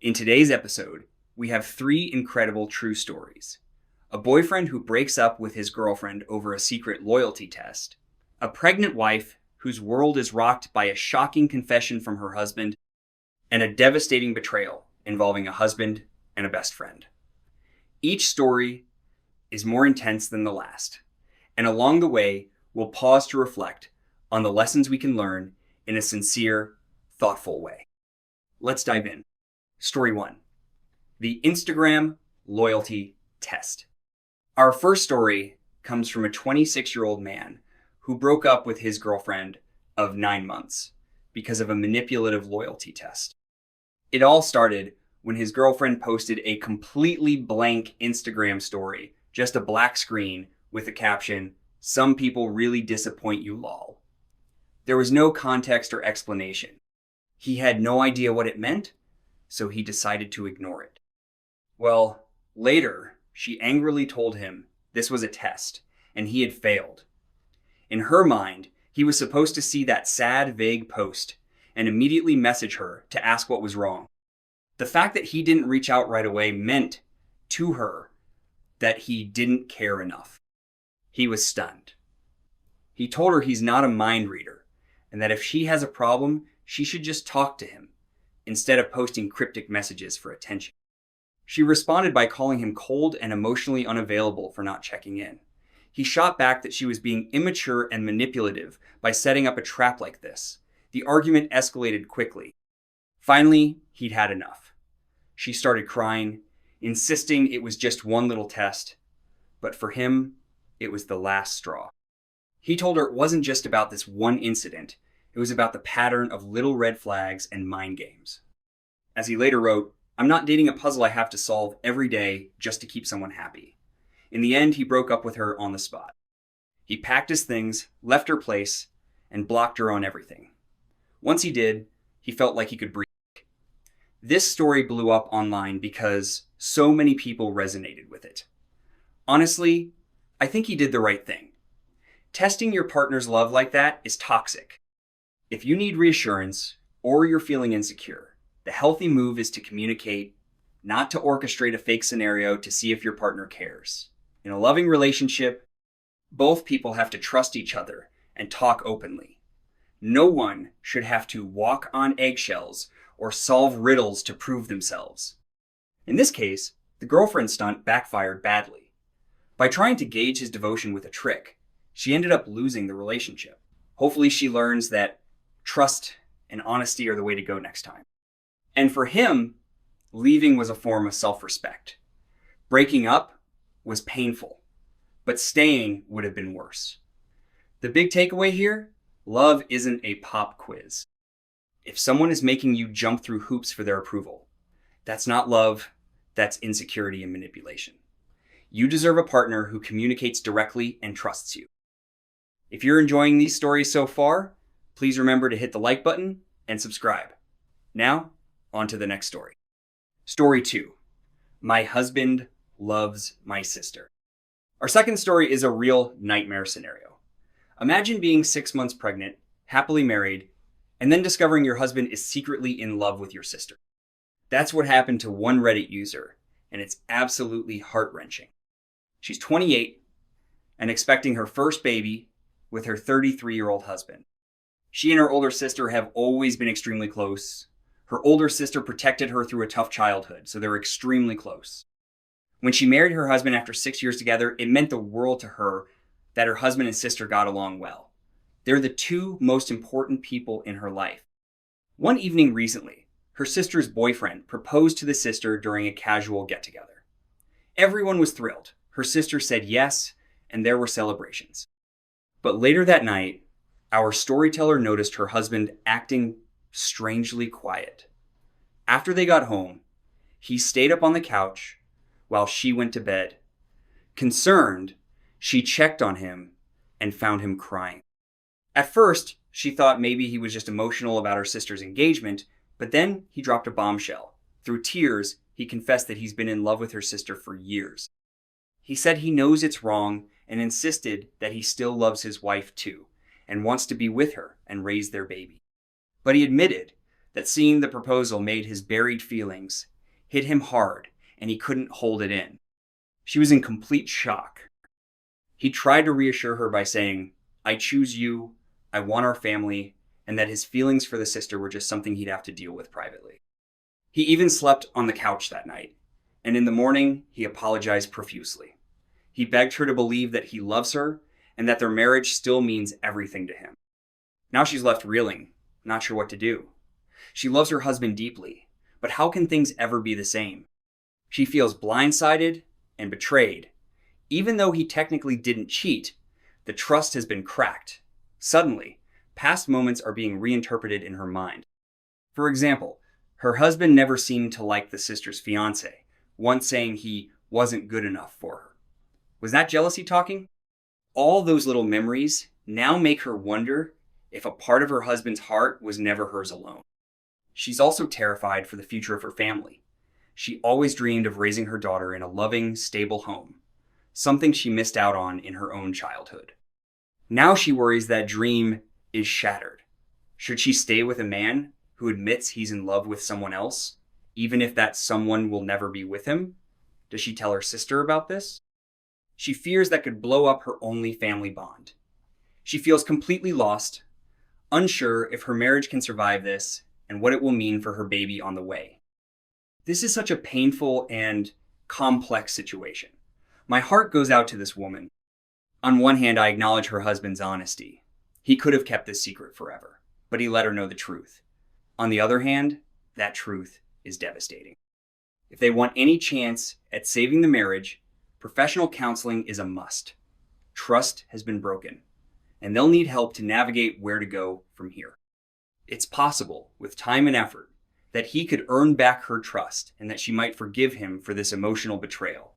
In today's episode, we have three incredible true stories. A boyfriend who breaks up with his girlfriend over a secret loyalty test, a pregnant wife whose world is rocked by a shocking confession from her husband, and a devastating betrayal involving a husband and a best friend. Each story is more intense than the last, and along the way, we'll pause to reflect on the lessons we can learn in a sincere, thoughtful way. Let's dive in. Story 1. The Instagram Loyalty Test. Our first story comes from a 26-year-old man who broke up with his girlfriend of 9 months because of a manipulative loyalty test. It all started when his girlfriend posted a completely blank Instagram story, just a black screen with the caption, "Some people really disappoint you, lol." There was no context or explanation. He had no idea what it meant, so he decided to ignore it. Well, later, she angrily told him this was a test, and he had failed. In her mind, he was supposed to see that sad, vague post and immediately message her to ask what was wrong. The fact that he didn't reach out right away meant to her that he didn't care enough. He was stunned. He told her he's not a mind reader, and that if she has a problem, she should just talk to him, instead of posting cryptic messages for attention. She responded by calling him cold and emotionally unavailable for not checking in. He shot back that she was being immature and manipulative by setting up a trap like this. The argument escalated quickly. Finally, he'd had enough. She started crying, insisting it was just one little test, but for him, it was the last straw. He told her it wasn't just about this one incident, it was about the pattern of little red flags and mind games. As he later wrote, "I'm not dating a puzzle I have to solve every day just to keep someone happy." In the end, he broke up with her on the spot. He packed his things, left her place, and blocked her on everything. Once he did, he felt like he could breathe. This story blew up online because so many people resonated with it. Honestly, I think he did the right thing. Testing your partner's love like that is toxic. If you need reassurance or you're feeling insecure, the healthy move is to communicate, not to orchestrate a fake scenario to see if your partner cares. In a loving relationship, both people have to trust each other and talk openly. No one should have to walk on eggshells or solve riddles to prove themselves. In this case, the girlfriend stunt backfired badly. By trying to gauge his devotion with a trick, she ended up losing the relationship. Hopefully she learns that trust and honesty are the way to go next time. And for him, leaving was a form of self-respect. Breaking up was painful, but staying would have been worse. The big takeaway here, love isn't a pop quiz. If someone is making you jump through hoops for their approval, that's not love, that's insecurity and manipulation. You deserve a partner who communicates directly and trusts you. If you're enjoying these stories so far, please remember to hit the like button and subscribe. Now, on to the next story. Story 2. My husband loves my sister. Our second story is a real nightmare scenario. Imagine being 6 months pregnant, happily married, and then discovering your husband is secretly in love with your sister. That's what happened to one Reddit user, and it's absolutely heart-wrenching. She's 28 and expecting her first baby with her 33-year-old husband. She and her older sister have always been extremely close. Her older sister protected her through a tough childhood, so they're extremely close. When she married her husband after 6 years together, it meant the world to her that her husband and sister got along well. They're the two most important people in her life. One evening recently, her sister's boyfriend proposed to the sister during a casual get-together. Everyone was thrilled. Her sister said yes, and there were celebrations. But later that night, our storyteller noticed her husband acting strangely quiet. After they got home, he stayed up on the couch while she went to bed. Concerned, she checked on him and found him crying. At first, she thought maybe he was just emotional about her sister's engagement, but then he dropped a bombshell. Through tears, he confessed that he's been in love with her sister for years. He said he knows it's wrong and insisted that he still loves his wife too and wants to be with her and raise their baby. But he admitted that seeing the proposal made his buried feelings, hit him hard, and he couldn't hold it in. She was in complete shock. He tried to reassure her by saying, "I choose you, I want our family," and that his feelings for the sister were just something he'd have to deal with privately. He even slept on the couch that night, and in the morning, he apologized profusely. He begged her to believe that he loves her and that their marriage still means everything to him. Now she's left reeling, not sure what to do. She loves her husband deeply, but how can things ever be the same? She feels blindsided and betrayed. Even though he technically didn't cheat, the trust has been cracked. Suddenly, past moments are being reinterpreted in her mind. For example, her husband never seemed to like the sister's fiance, once saying he wasn't good enough for her. Was that jealousy talking? All those little memories now make her wonder if a part of her husband's heart was never hers alone. She's also terrified for the future of her family. She always dreamed of raising her daughter in a loving, stable home, something she missed out on in her own childhood. Now she worries that dream is shattered. Should she stay with a man who admits he's in love with someone else, even if that someone will never be with him? Does she tell her sister about this? She fears that could blow up her only family bond. She feels completely lost, unsure if her marriage can survive this and what it will mean for her baby on the way. This is such a painful and complex situation. My heart goes out to this woman. On one hand, I acknowledge her husband's honesty. He could have kept this secret forever, but he let her know the truth. On the other hand, that truth is devastating. If they want any chance at saving the marriage, professional counseling is a must. Trust has been broken, and they'll need help to navigate where to go from here. It's possible, with time and effort, that he could earn back her trust and that she might forgive him for this emotional betrayal.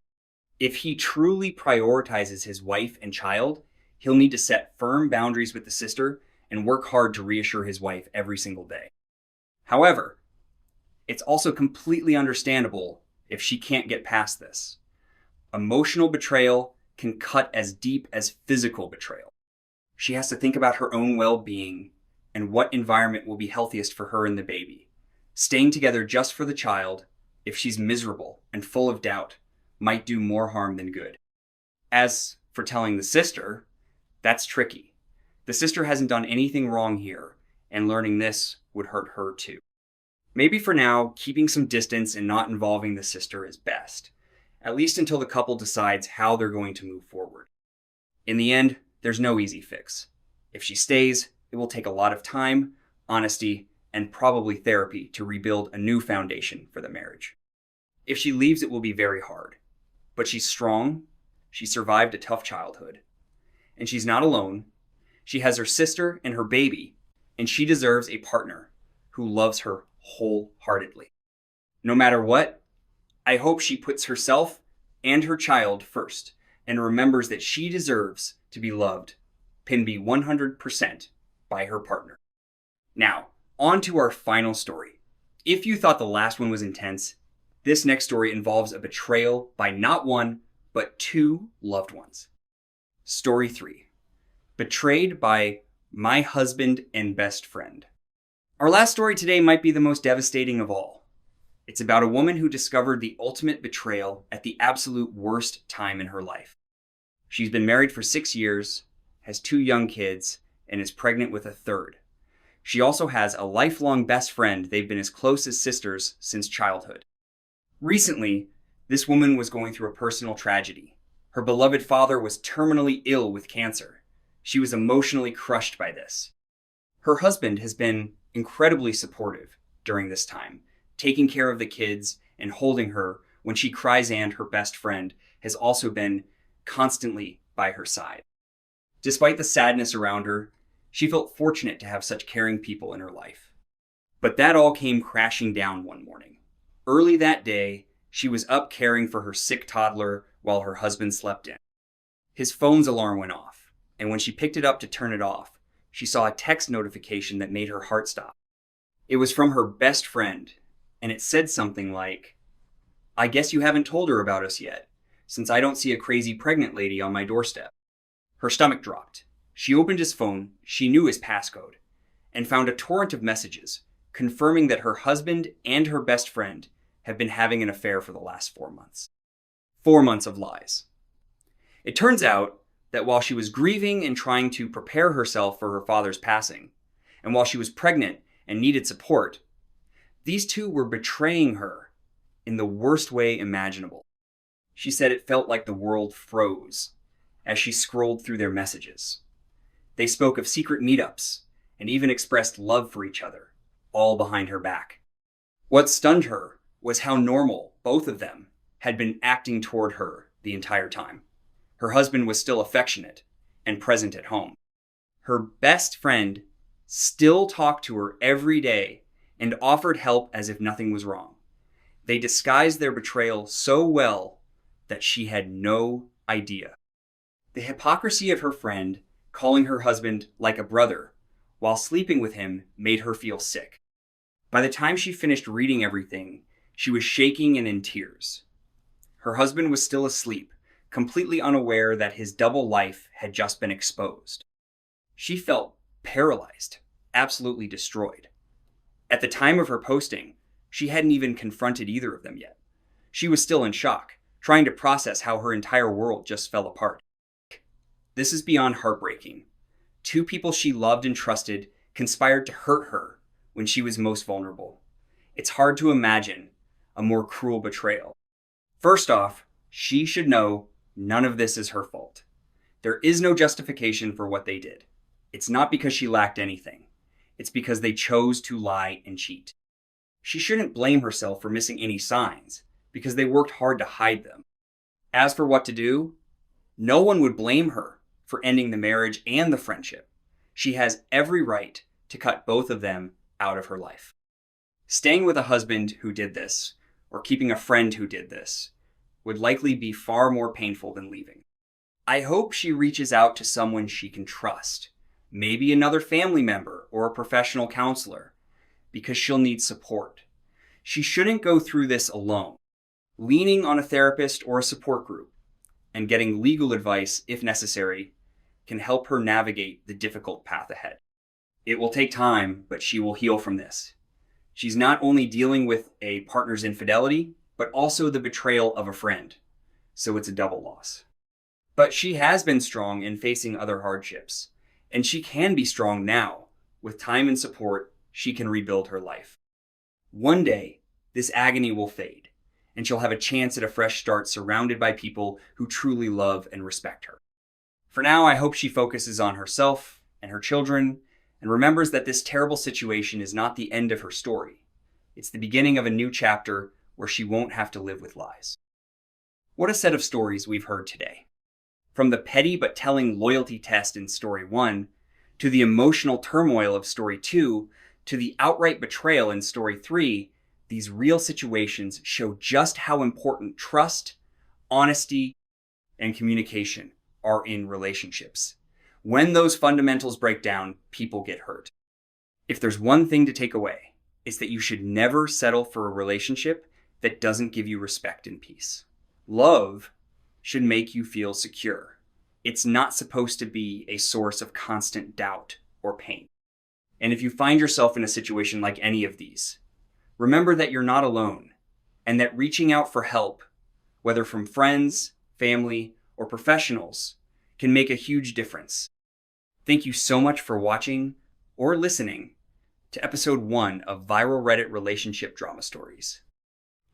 If he truly prioritizes his wife and child, he'll need to set firm boundaries with the sister and work hard to reassure his wife every single day. However, it's also completely understandable if she can't get past this. Emotional betrayal can cut as deep as physical betrayal. She has to think about her own well-being and what environment will be healthiest for her and the baby. Staying together just for the child, if she's miserable and full of doubt, might do more harm than good. As for telling the sister, that's tricky. The sister hasn't done anything wrong here, and learning this would hurt her too. Maybe for now, keeping some distance and not involving the sister is best, at least until the couple decides how they're going to move forward. In the end, there's no easy fix. If she stays, it will take a lot of time, honesty, and probably therapy to rebuild a new foundation for the marriage. If she leaves, it will be very hard. But she's strong, she survived a tough childhood, and she's not alone. She has her sister and her baby, and she deserves a partner who loves her wholeheartedly. No matter what, I hope she puts herself and her child first and remembers that she deserves to be loved, can be 100% by her partner. Now, on to our final story. If you thought the last one was intense, this next story involves a betrayal by not one, but two loved ones. Story 3. Betrayed by my husband and best friend. Our last story today might be the most devastating of all. It's about a woman who discovered the ultimate betrayal at the absolute worst time in her life. She's been married for 6 years, has 2 young kids, and is pregnant with a third. She also has a lifelong best friend. They've been as close as sisters since childhood. Recently, this woman was going through a personal tragedy. Her beloved father was terminally ill with cancer. She was emotionally crushed by this. Her husband has been incredibly supportive during this time, taking care of the kids and holding her when she cries, and her best friend has also been constantly by her side. Despite the sadness around her, she felt fortunate to have such caring people in her life. But that all came crashing down one morning. Early that day, she was up caring for her sick toddler while her husband slept in. His phone's alarm went off, and when she picked it up to turn it off, she saw a text notification that made her heart stop. It was from her best friend, and it said something like, "I guess you haven't told her about us yet, since I don't see a crazy pregnant lady on my doorstep." Her stomach dropped. She opened his phone, she knew his passcode, and found a torrent of messages, confirming that her husband and her best friend have been having an affair for the last 4 months. 4 months of lies. It turns out that while she was grieving and trying to prepare herself for her father's passing, and while she was pregnant and needed support, these two were betraying her in the worst way imaginable. She said it felt like the world froze as she scrolled through their messages. They spoke of secret meetups and even expressed love for each other, all behind her back. What stunned her was how normal both of them had been acting toward her the entire time. Her husband was still affectionate and present at home. Her best friend still talked to her every day and offered help as if nothing was wrong. They disguised their betrayal so well that she had no idea. The hypocrisy of her friend calling her husband like a brother while sleeping with him made her feel sick. By the time she finished reading everything, she was shaking and in tears. Her husband was still asleep, completely unaware that his double life had just been exposed. She felt paralyzed, absolutely destroyed. At the time of her posting, she hadn't even confronted either of them yet. She was still in shock, trying to process how her entire world just fell apart. This is beyond heartbreaking. Two people she loved and trusted conspired to hurt her when she was most vulnerable. It's hard to imagine a more cruel betrayal. First off, she should know none of this is her fault. There is no justification for what they did. It's not because she lacked anything. It's because they chose to lie and cheat. She shouldn't blame herself for missing any signs, because they worked hard to hide them. As for what to do, no one would blame her for ending the marriage and the friendship. She has every right to cut both of them out of her life. Staying with a husband who did this, or keeping a friend who did this, would likely be far more painful than leaving. I hope she reaches out to someone she can trust, maybe another family member or a professional counselor, because she'll need support. She shouldn't go through this alone. Leaning on a therapist or a support group and getting legal advice, if necessary, can help her navigate the difficult path ahead. It will take time, but she will heal from this. She's not only dealing with a partner's infidelity, but also the betrayal of a friend, so it's a double loss. But she has been strong in facing other hardships, and she can be strong now. With time and support, she can rebuild her life. One day, this agony will fade, and she'll have a chance at a fresh start surrounded by people who truly love and respect her. For now, I hope she focuses on herself and her children and remembers that this terrible situation is not the end of her story. It's the beginning of a new chapter where she won't have to live with lies. What a set of stories we've heard today. From the petty but telling loyalty test in story 1, to the emotional turmoil of story 2, to the outright betrayal in story 3, these real situations show just how important trust, honesty, and communication are in relationships. When those fundamentals break down, people get hurt. If there's one thing to take away, it's that you should never settle for a relationship that doesn't give you respect and peace. Love should make you feel secure. It's not supposed to be a source of constant doubt or pain. And if you find yourself in a situation like any of these, remember that you're not alone and that reaching out for help, whether from friends, family, or professionals, can make a huge difference. Thank you so much for watching or listening to episode 1 of Viral Reddit Relationship Drama Stories.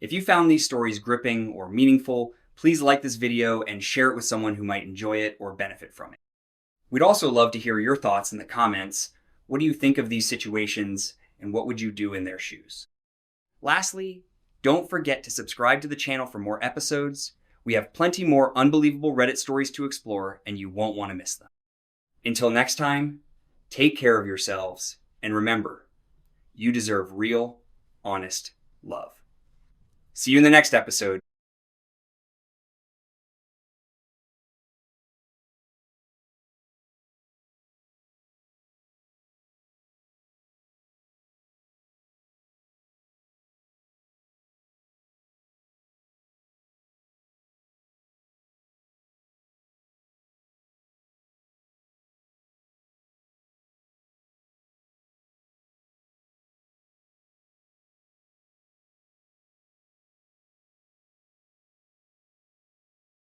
If you found these stories gripping or meaningful, please like this video and share it with someone who might enjoy it or benefit from it. We'd also love to hear your thoughts in the comments. What do you think of these situations and what would you do in their shoes? Lastly, don't forget to subscribe to the channel for more episodes. We have plenty more unbelievable Reddit stories to explore and you won't want to miss them. Until next time, take care of yourselves and remember, you deserve real, honest love. See you in the next episode.